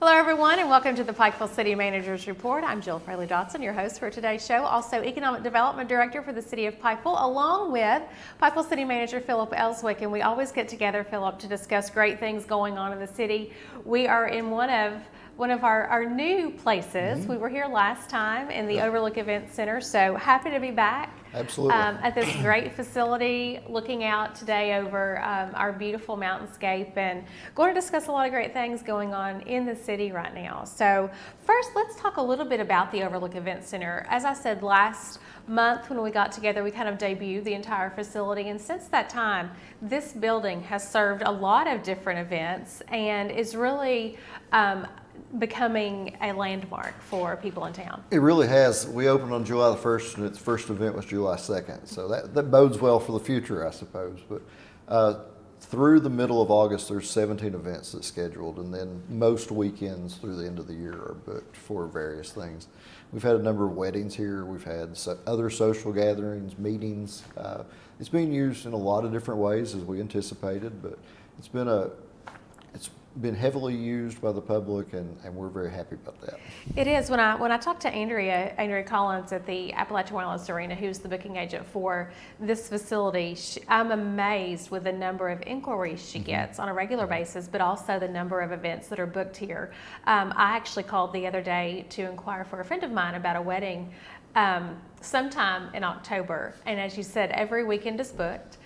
Hello everyone and welcome to the Pikeville City Manager's Report. I'm Jill Fraley-Dotson, your host for today's show. Also Economic Development Director for the City of Pikeville, along with Pikeville City Manager Philip Ellswick. And we always get together, Philip, to discuss great things going on in the city. We are in one of our new places. We were here last time in the Overlook Event Center, so happy to be back. Absolutely. At this great facility, looking out today over our beautiful mountainscape, and going to discuss a lot of great things going on in the city right now. So first, let's talk a little bit about the Overlook Event Center. As I said last month when we got together, we kind of debuted the entire facility, and since that time, this building has served a lot of different events and is really becoming a landmark for people in town. It really has. We opened on July the 1st, and its first event was July 2nd. So that bodes well for the future, I suppose. But through the middle of August, there's 17 events that's scheduled, and then most weekends through the end of the year are booked for various things. We've had a number of weddings here. We've had other social gatherings, meetings. It's being used in a lot of different ways as we anticipated, but it's been heavily used by the public, and we're very happy about that. It is. When I talked to Andrea Collins at the Appalachian Wireless Arena, who's the booking agent for this facility, I'm amazed with the number of inquiries she gets on a regular basis, but also the number of events that are booked here. I actually called the other day to inquire for a friend of mine about a wedding sometime in October, and as you said, every weekend is booked.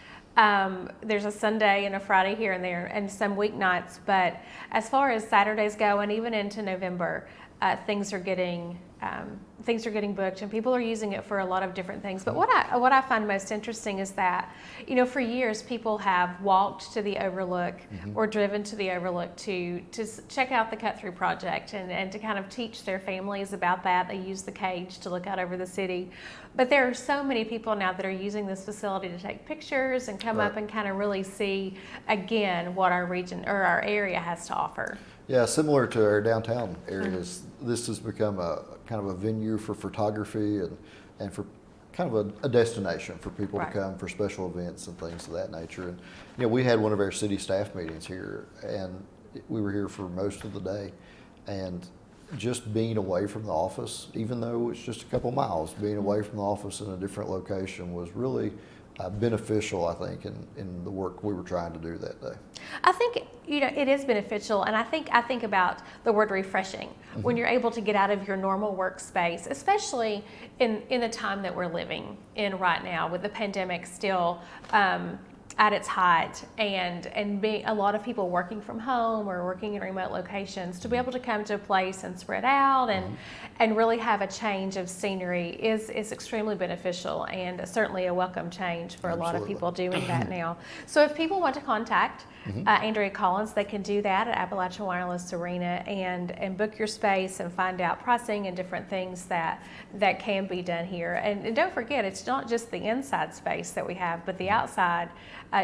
There's a Sunday and a Friday here and there, and some weeknights. But as far as Saturdays go, and even into November, things are getting booked, and people are using it for a lot of different things. But what I find most interesting is that, for years people have walked to the Overlook or driven to the Overlook to check out the cut-through project and to kind of teach their families about that. They use the cage to look out over the city. But there are so many people now that are using this facility to take pictures and come up and kind of really see again what our region or our area has to offer. Yeah, similar to our downtown areas, this has become a kind of a venue for photography and for kind of a destination for people to come for special events and things of that nature. And we had one of our city staff meetings here, and we were here for most of the day, and just being away from the office, even though it's just a couple miles, being away from the office in a different location was really beneficial, I think, in the work we were trying to do that day. I think it is beneficial, and I think about the word refreshing when you're able to get out of your normal workspace, especially in the time that we're living in right now, with the pandemic still at its height, and being a lot of people working from home or working in remote locations. To be able to come to a place and spread out and really have a change of scenery is extremely beneficial, and certainly a welcome change for a lot of people doing that now. So if people want to contact Andrea Collins, they can do that at Appalachian Wireless Arena and book your space and find out pricing and different things that can be done here. And don't forget, it's not just the inside space that we have, but the outside,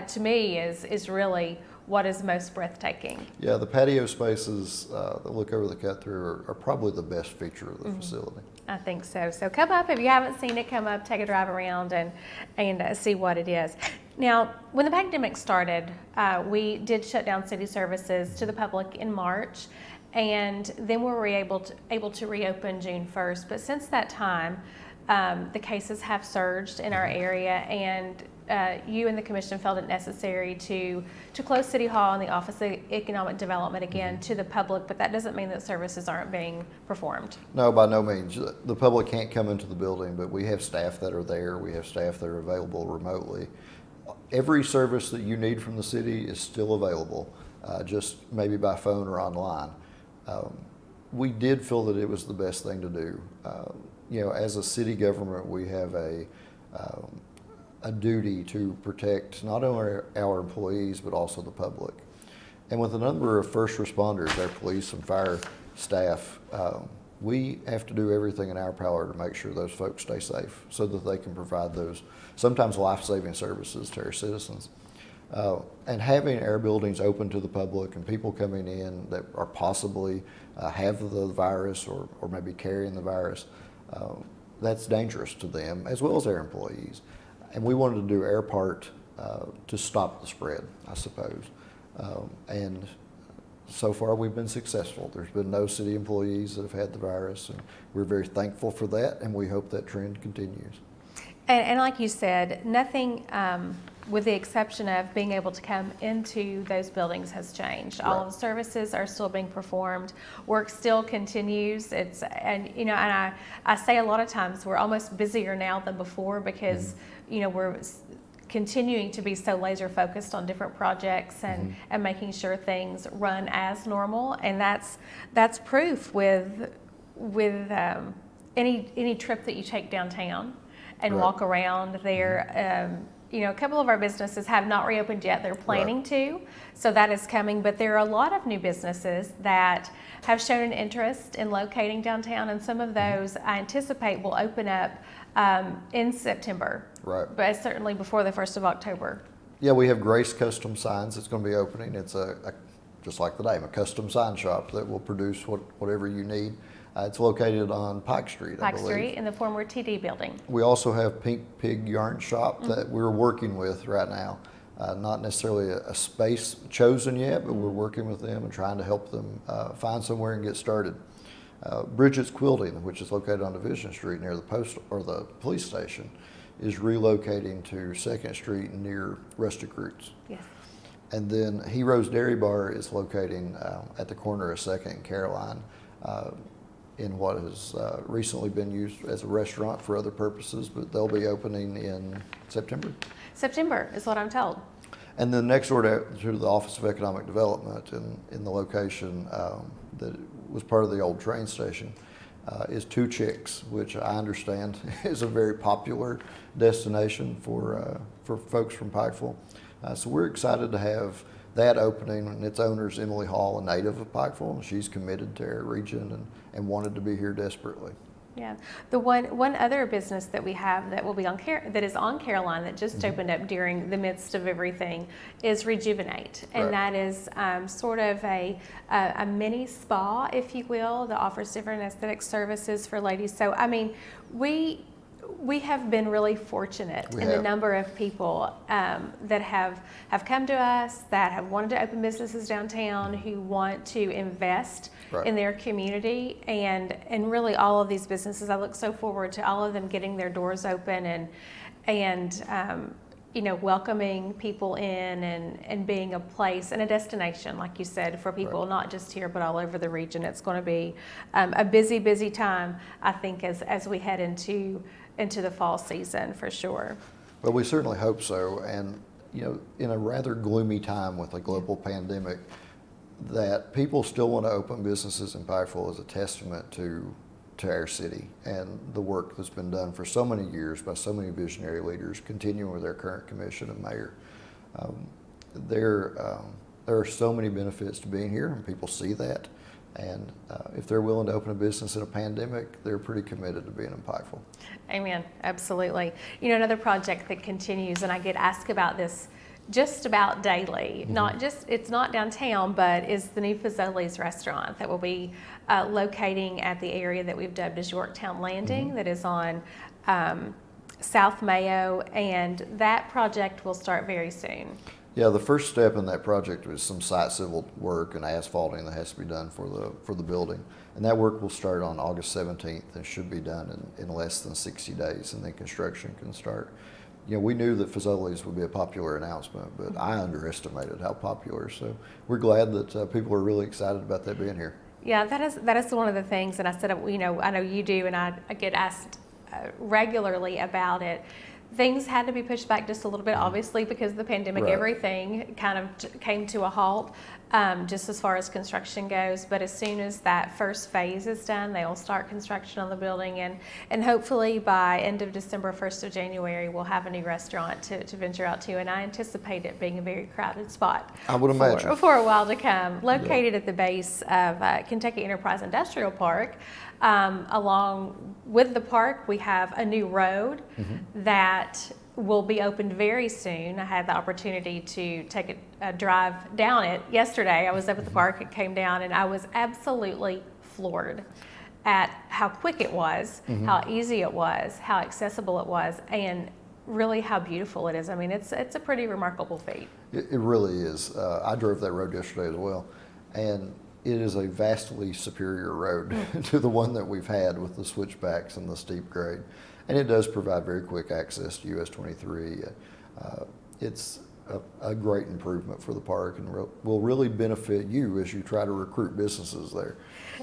to me, is really what is most breathtaking. Yeah, the patio spaces that look over the cut-through are probably the best feature of the facility. I think so. So come up, if you haven't seen it, come up, take a drive around and see what it is. Now, when the pandemic started, we did shut down city services to the public in March, and then we were able to reopen June 1st. But since that time, the cases have surged in our area, and you and the commission felt it necessary to close City Hall and the Office of Economic Development again to the public, but that doesn't mean that services aren't being performed. No, by no means. The public can't come into the building, but we have staff that are there. We have staff that are available remotely. Every service that you need from the city is still available, just maybe by phone or online. We did feel that it was the best thing to do. As a city government, we have a duty to protect not only our employees, but also the public. And with a number of first responders, our police and fire staff, we have to do everything in our power to make sure those folks stay safe so that they can provide those sometimes life-saving services to our citizens. And having our buildings open to the public and people coming in that are possibly have the virus or maybe carrying the virus, that's dangerous to them as well as our employees. And we wanted to do our part to stop the spread, I suppose. And so far we've been successful. There's been no city employees that have had the virus, and we're very thankful for that, and we hope that trend continues. And like you said, nothing, with the exception of being able to come into those buildings, has changed. All Right. of the services are still being performed. Work still continues. And I say a lot of times we're almost busier now than before because, we're continuing to be so laser focused on different projects and making sure things run as normal. And that's proof with any trip that you take downtown and Right. walk around there. A couple of our businesses have not reopened yet. They're planning to, so that is coming. But there are a lot of new businesses that have shown an interest in locating downtown, and some of those I anticipate will open up in September. Right. But certainly before the 1st of October. Yeah, we have Grace Custom Signs that's going to be opening. It's just like the name, a custom sign shop that will produce whatever you need. It's located on Pike Street, I Pike believe. Street in the former TD building. We also have Pink Pig Yarn Shop that we're working with right now. Not necessarily a space chosen yet, but we're working with them and trying to help them find somewhere and get started. Bridget's Quilting, which is located on Division Street near the post or the police station, is relocating to 2nd Street near Rustic Roots. Yes. And then Heroes Dairy Bar is locating at the corner of 2nd and Caroline in what has recently been used as a restaurant for other purposes, but they'll be opening in September. September is what I'm told. And then next door to the Office of Economic Development in the location that was part of the old train station is Two Chicks, which I understand is a very popular destination for folks from Pikeville. So we're excited to have that opening, and its owner's Emily Hall, a native of Pikeville. She's committed to our region and wanted to be here desperately. Yeah, the one other business that we have that will be that is on Caroline that just opened up during the midst of everything is Rejuvenate, and that is sort of a mini spa, if you will, that offers different aesthetic services for ladies. So I mean, we have been really fortunate in the number of people that have come to us, that have wanted to open businesses downtown, who want to invest in their community, and really all of these businesses. I look so forward to all of them getting their doors open and welcoming people in and being a place and a destination, like you said, for people not just here but all over the region. It's going to be a busy time, I think, as we head into the fall season, for sure. Well, we certainly hope so. And, in a rather gloomy time with a global pandemic, that people still want to open businesses in Pikeville is a testament to our city and the work that's been done for so many years by so many visionary leaders, continuing with our current commission and mayor. There are so many benefits to being here, and people see that. And if they're willing to open a business in a pandemic, they're pretty committed to being in Pikeville. Amen. Absolutely. Another project that continues, and I get asked about this just about daily, it's not downtown, but is the new Fazoli's restaurant that will be locating at the area that we've dubbed as Yorktown Landing, that is on South Mayo, and that project will start very soon. Yeah, the first step in that project was some site civil work and asphalting that has to be done for the building. And that work will start on August 17th and should be done in less than 60 days, and then construction can start. We knew that Fazoli's would be a popular announcement, but I underestimated how popular. So we're glad that people are really excited about that being here. Yeah, that is one of the things, and I said, I know you do, and I get asked regularly about it. Things had to be pushed back just a little bit, obviously, because of the pandemic. Everything kind of came to a halt, just as far as construction goes. But as soon as that first phase is done, they'll start construction on the building. And hopefully by end of December, 1st of January, we'll have a new restaurant to venture out to. And I anticipate it being a very crowded spot. I would imagine. For a while to come. Located at the base of Kentucky Enterprise Industrial Park. Along with the park, we have a new road that will be opened very soon. I had the opportunity to take a drive down it yesterday. I was up at the park, it came down, and I was absolutely floored at how quick it was, how easy it was, how accessible it was, and really how beautiful it is. I mean, it's a pretty remarkable feat. It really is. I drove that road yesterday as well. and it is a vastly superior road to the one that we've had with the switchbacks and the steep grade. And it does provide very quick access to US 23. It's a great improvement for the park and will really benefit you as you try to recruit businesses there.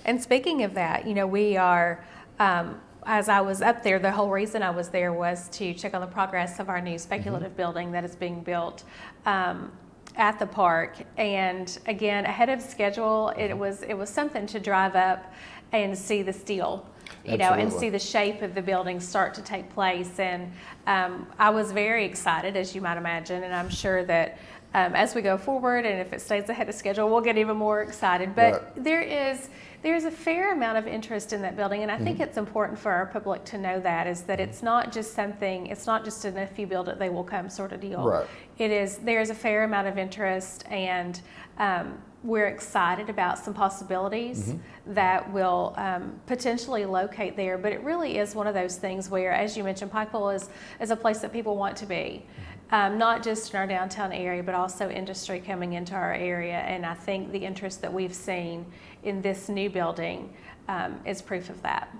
And speaking of that, we are, as I was up there, the whole reason I was there was to check on the progress of our new speculative building that is being built at the park. And again, ahead of schedule, it was something to drive up and see the steel, and see the shape of the building start to take place. And I was very excited, as you might imagine, and I'm sure that as we go forward, and if it stays ahead of schedule, we'll get even more excited. But there's a fair amount of interest in that building, and I think it's important for our public to know that it's not just an if you build it, they will come sort of deal. Right. There's a fair amount of interest, and we're excited about some possibilities that will potentially locate there. But it really is one of those things where, as you mentioned, Pikeville is a place that people want to be. Not just in our downtown area, but also industry coming into our area. And I think the interest that we've seen in this new building is proof of that.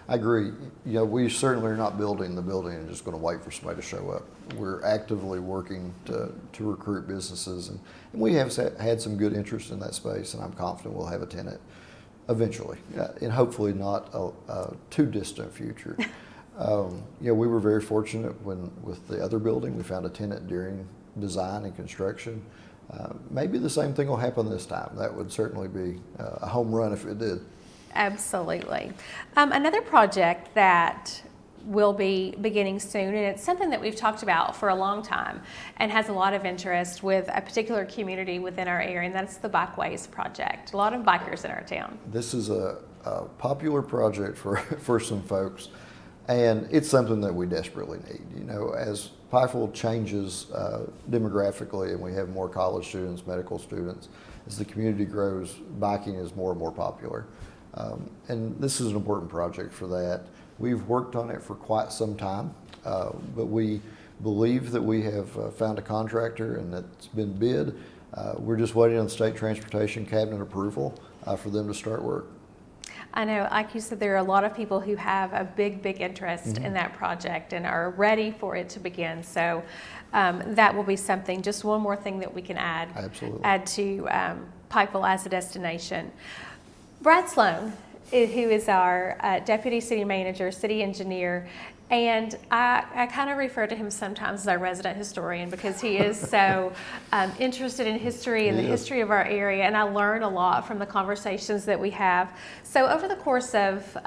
I agree. We certainly are not building the building and just going to wait for somebody to show up. We're actively working to recruit businesses, and we have had some good interest in that space, and I'm confident we'll have a tenant eventually, and hopefully not a too distant future. We were very fortunate with the other building, we found a tenant during design and construction. Maybe the same thing will happen this time. That would certainly be a home run if it did. Absolutely. Another project that will be beginning soon, and it's something that we've talked about for a long time and has a lot of interest with a particular community within our area, and that's the Bikeways Project. A lot of bikers in our town. This is a popular project for some folks, and it's something that we desperately need. As Pikeville changes demographically and we have more college students, medical students, as the community grows, biking is more and more popular. And this is an important project for that. We've worked on it for quite some time, but we believe that we have found a contractor and it's been bid. We're just waiting on the State Transportation Cabinet approval for them to start work. I know, like you said, there are a lot of people who have a big interest in that project and are ready for it to begin. So that will be something, just one more thing that we can add to Pikeville as a destination. Brad Sloan, who is our Deputy City Manager, City Engineer, and I kind of refer to him sometimes as our resident historian because he is so interested in history and the history of our area, and I learn a lot from the conversations that we have. So over the course of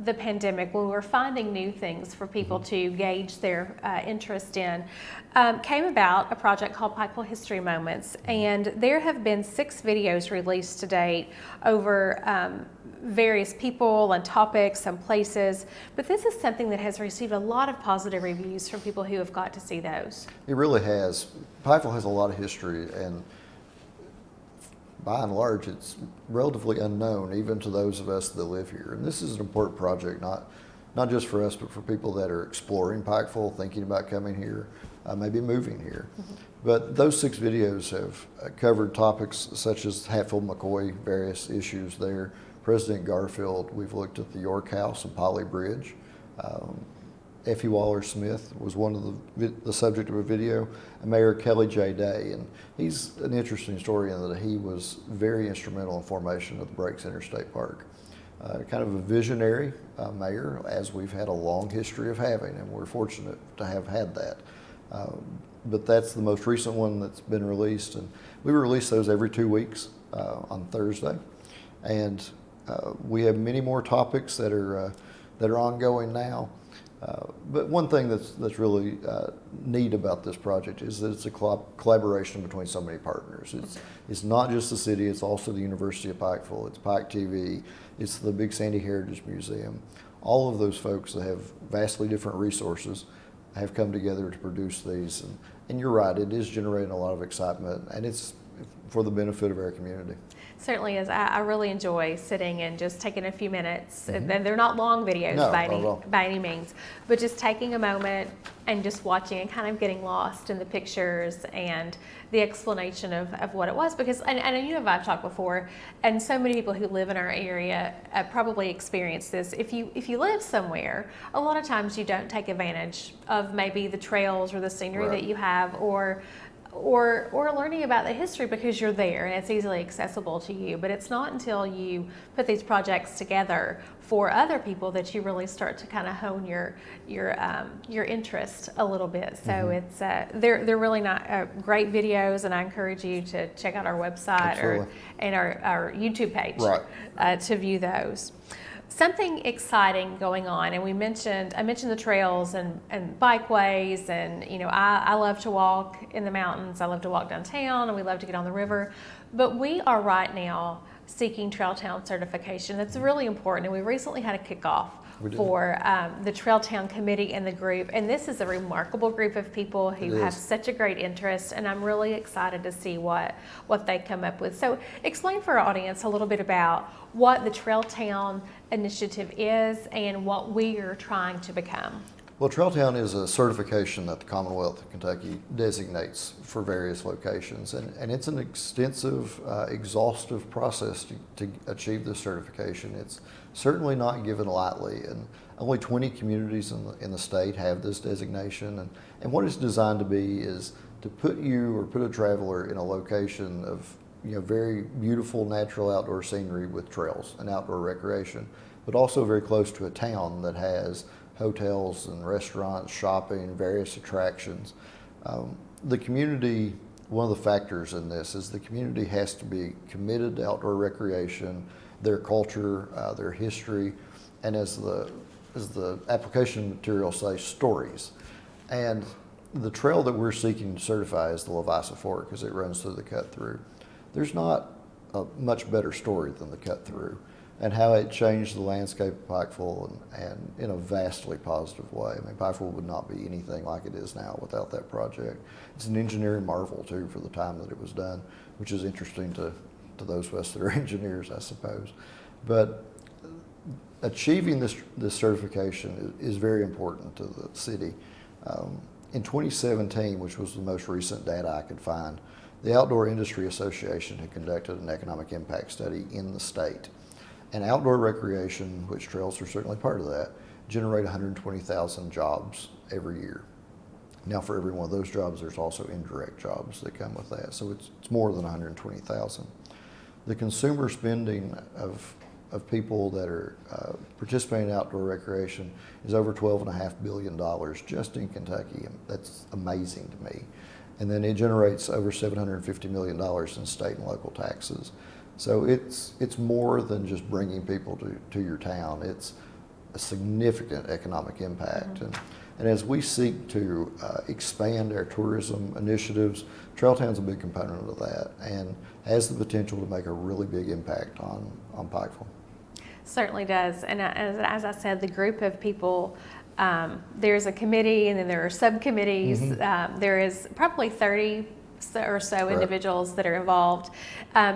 the pandemic, when we were finding new things for people to gauge their interest in, came about a project called Pikeville History Moments, and there have been 6 videos released to date over various people and topics and places, but this is something that has received a lot of positive reviews from people who have got to see those. It really has. Pikeville has a lot of history, and by and large, it's relatively unknown even to those of us that live here. And this is an important project, not just for us, but for people that are exploring Pikeville, thinking about coming here, maybe moving here. But those 6 videos have covered topics such as Hatfield-McCoy, various issues there, President Garfield. We've looked at the York House and Polly Bridge. Effie Waller-Smith was one of the subject of a video, and Mayor Kelly J. Day, and he's an interesting story in that he was very instrumental in formation of the Breaks Interstate Park. Kind of a visionary mayor, as we've had a long history of having, and we're fortunate to have had that. But that's the most recent one that's been released, and we release those every 2 weeks on Thursday, and we have many more topics that are ongoing now. But one thing that's really neat about this project is that it's a collaboration between so many partners. It's not just the city, it's also the University of Pikeville, it's Pike TV, it's the Big Sandy Heritage Museum. All of those folks that have vastly different resources have come together to produce these. And you're right, it is generating a lot of excitement, and it's for the benefit of our community. Certainly is. I really enjoy sitting and just taking a few minutes. And they're not long videos No, by not at all. any means, but just taking a moment and just watching and kind of getting lost in the pictures and the explanation of what it was. Because, and you know, I've talked before, and so many people who live in our area probably experience this. If you live somewhere, a lot of times you don't take advantage of maybe the trails or the scenery Right. that you have, or learning about the history because you're there and it's easily accessible to you. But it's not until you put these projects together for other people that you really start to kind of hone your interest a little bit. So it's they're really not great videos, and I encourage you to check out our website and our YouTube page to view those. Something exciting going on, and I mentioned the trails and bikeways, and you know, I love to walk in the mountains, I love to walk downtown, and we love to get on the river. But we are right now seeking Trail Town certification. That's really important, and we recently had a kickoff for the Trail Town Committee and the group, and this is a remarkable group of people who have such a great interest, and I'm really excited to see what they come up with. So explain for our audience a little bit about what the Trail Town initiative is and what we are trying to become. Well, Trail Town is a certification that the Commonwealth of Kentucky designates for various locations, and it's an extensive, exhaustive process to achieve this certification. It's certainly not given lightly, and only 20 communities in the state have this designation, and what it's designed to be is to put a traveler in a location of very beautiful natural outdoor scenery with trails and outdoor recreation, but also very close to a town that has hotels and restaurants, shopping, various attractions. The community, one of the factors in this is the community has to be committed to outdoor recreation, their culture, their history, and as the application material says, stories. And the trail that we're seeking to certify is the Levice Fork because it runs through the cut through. There's not a much better story than the cut through and how it changed the landscape of Pikeville and in a vastly positive way. I mean, Pikeville would not be anything like it is now without that project. It's an engineering marvel too for the time that it was done, which is interesting to those of us that are engineers, I suppose. But achieving this certification is very important to the city. In 2017, which was the most recent data I could find, the Outdoor Industry Association had conducted an economic impact study in the state. And outdoor recreation, which trails are certainly part of that, generate 120,000 jobs every year. Now, for every one of those jobs, there's also indirect jobs that come with that. So it's more than 120,000. The consumer spending of people that are participating in outdoor recreation is over $12.5 billion just in Kentucky. And that's amazing to me. And then it generates over $750 million in state and local taxes. So it's more than just bringing people to your town. It's a significant economic impact. And as we seek to expand our tourism initiatives, Trail Town's a big component of that and has the potential to make a really big impact on Pikeville. Certainly does. And as I said, the group of people, there's a committee and then there are subcommittees. There is probably 30 or so individuals that are involved,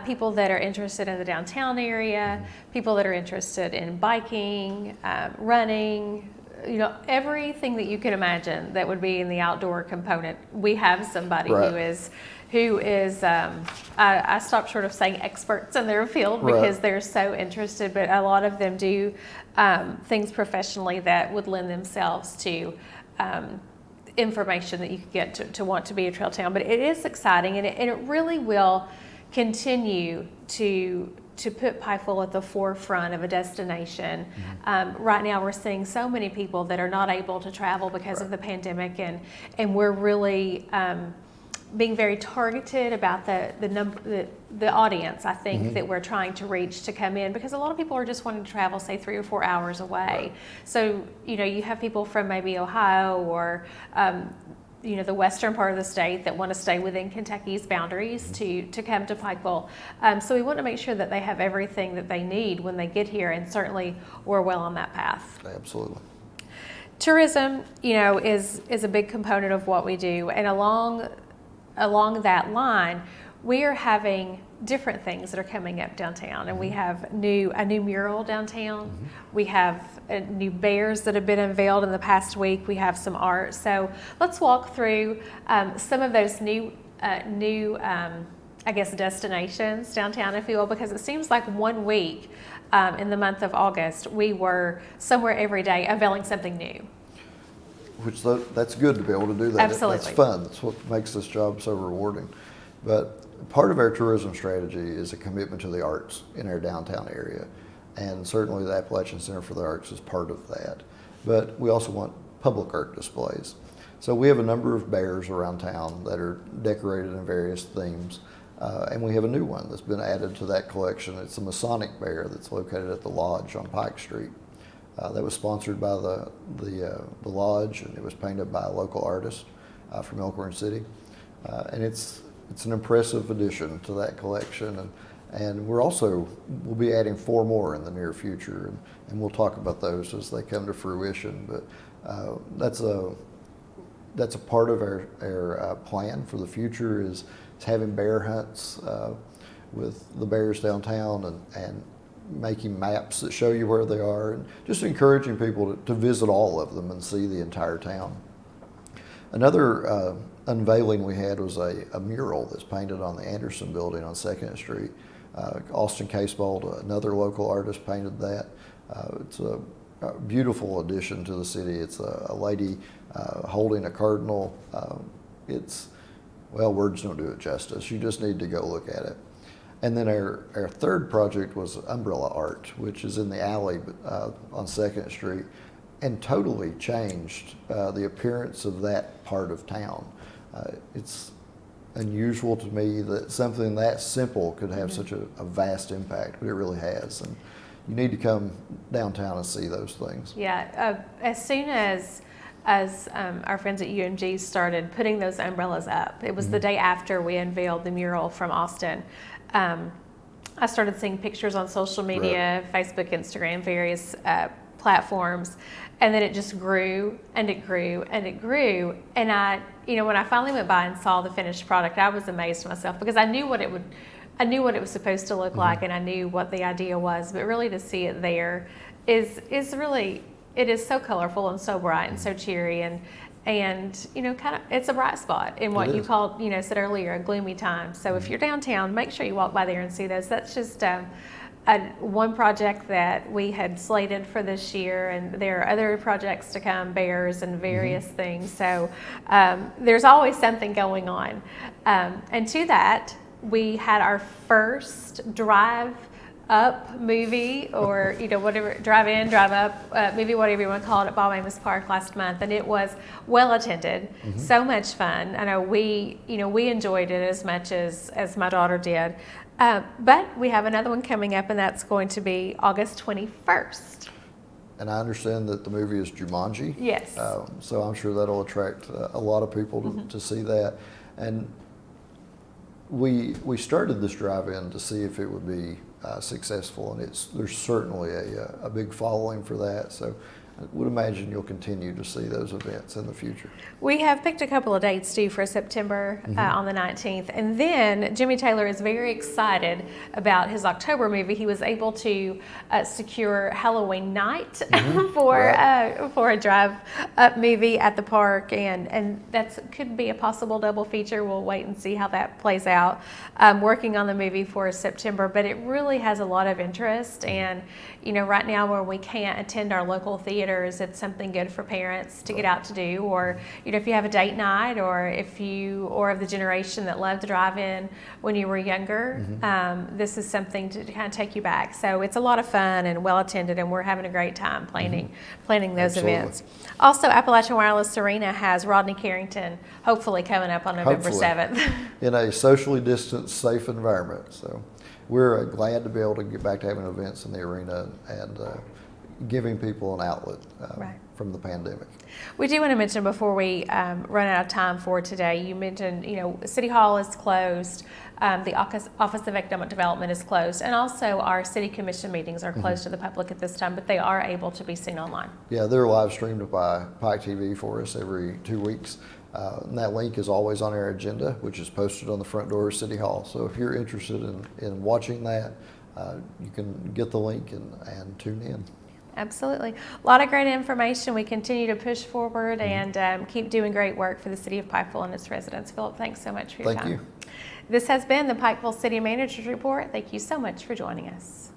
people that are interested in the downtown area, people that are interested in biking, running, everything that you could imagine that would be in the outdoor component. We have somebody who is I stopped short of saying experts in their field because they're so interested, but a lot of them do things professionally that would lend themselves to information that you could get to want to be a trail town. But it is exciting, and it really will continue to put Pikeville at the forefront of a destination. Right now we're seeing so many people that are not able to travel because of the pandemic, and we're really being very targeted about the audience, I think, that we're trying to reach to come in, because a lot of people are just wanting to travel, say 3 or 4 hours away. So, you have people from maybe Ohio or, the western part of the state that want to stay within Kentucky's boundaries to come to Pikeville. So we want to make sure that they have everything that they need when they get here, and certainly we're well on that path. Absolutely. Tourism, is a big component of what we do, and along that line, we are having different things that are coming up downtown, and we have a new mural downtown. We have new bears that have been unveiled in the past week. We have some art. So let's walk through some of those new I guess destinations downtown, if you will, because it seems like 1 week in the month of August we were somewhere every day unveiling something new. Which that's good to be able to do that. Absolutely. That's fun. That's what makes this job so rewarding. But part of our tourism strategy is a commitment to the arts in our downtown area. And certainly the Appalachian Center for the Arts is part of that. But we also want public art displays. So we have a number of bears around town that are decorated in various themes. And we have a new one that's been added to that collection. It's a Masonic bear that's located at the Lodge on Pike Street. That was sponsored by the Lodge, and it was painted by a local artist from Elkhorn City. And it's an impressive addition to that collection. And we'll be adding 4 more in the near future, and we'll talk about those as they come to fruition. But that's a part of our plan for the future is having bear hunts with the bears downtown and making maps that show you where they are, and just encouraging people to visit all of them and see the entire town. Another unveiling we had was a mural that's painted on the Anderson building on 2nd Street. Austin Casebold, another local artist, painted that. It's a beautiful addition to the city. It's a lady holding a cardinal. Words don't do it justice. You just need to go look at it. And then our third project was umbrella art, which is in the alley on 2nd Street, and totally changed the appearance of that part of town. It's unusual to me that something that simple could have such a vast impact, but it really has. And you need to come downtown and see those things. Yeah, as soon as our friends at UMG started putting those umbrellas up, it was the day after we unveiled the mural from Austin. I started seeing pictures on social media, right. Facebook, Instagram, various platforms, and then it just grew and it grew and it grew. And when I finally went by and saw the finished product, I was amazed myself, because I knew what it was supposed to look like, and I knew what the idea was, but really to see it there is really, it is so colorful and so bright and so cheery, and kind of, it's a bright spot in what you called, said earlier, a gloomy time. So if you're downtown, make sure you walk by there and see those. That's just one project that we had slated for this year, and there are other projects to come, bears and various things. So there's always something going on. And to that, we had our first drive up movie, or whatever, drive in, drive up movie, whatever you want to call it, at Bob Amos Park last month, and it was well attended. So much fun. I know we enjoyed it as much as my daughter did. But we have another one coming up, and that's going to be August 21st. And I understand that the movie is Jumanji. Yes. So I'm sure that'll attract a lot of people to see that. And we started this drive-in to see if it would be successful, and there's certainly a big following for that. So I would imagine you'll continue to see those events in the future. We have picked a couple of dates due for September on the 19th. And then Jimmy Taylor is very excited about his October movie. He was able to secure Halloween night for a drive-up movie at the park. And that could be a possible double feature. We'll wait and see how that plays out. Working on the movie for September, but it really has a lot of interest. And, right now when we can't attend our local theaters, it's something good for parents to get out to do, or if you have a date night, or if you are of the generation that loved to drive in when you were younger, this is something to kind of take you back. So it's a lot of fun and well attended, and we're having a great time planning those events. Also, Appalachian Wireless Arena has Rodney Carrington hopefully coming up on November 7th. In a socially distanced, safe environment. So we're glad to be able to get back to having events in the arena and giving people an outlet from the pandemic. We do want to mention before we run out of time for today, you mentioned, City Hall is closed, the Office of Economic Development is closed, and also our City Commission meetings are closed to the public at this time, but they are able to be seen online. Yeah, they're live streamed by Pike TV for us every 2 weeks. And that link is always on our agenda, which is posted on the front door of City Hall. So if you're interested in watching that, you can get the link and tune in. Absolutely. A lot of great information. We continue to push forward and keep doing great work for the city of Pikeville and its residents. Philip, thanks so much for your time. Thank you. This has been the Pikeville City Manager's Report. Thank you so much for joining us.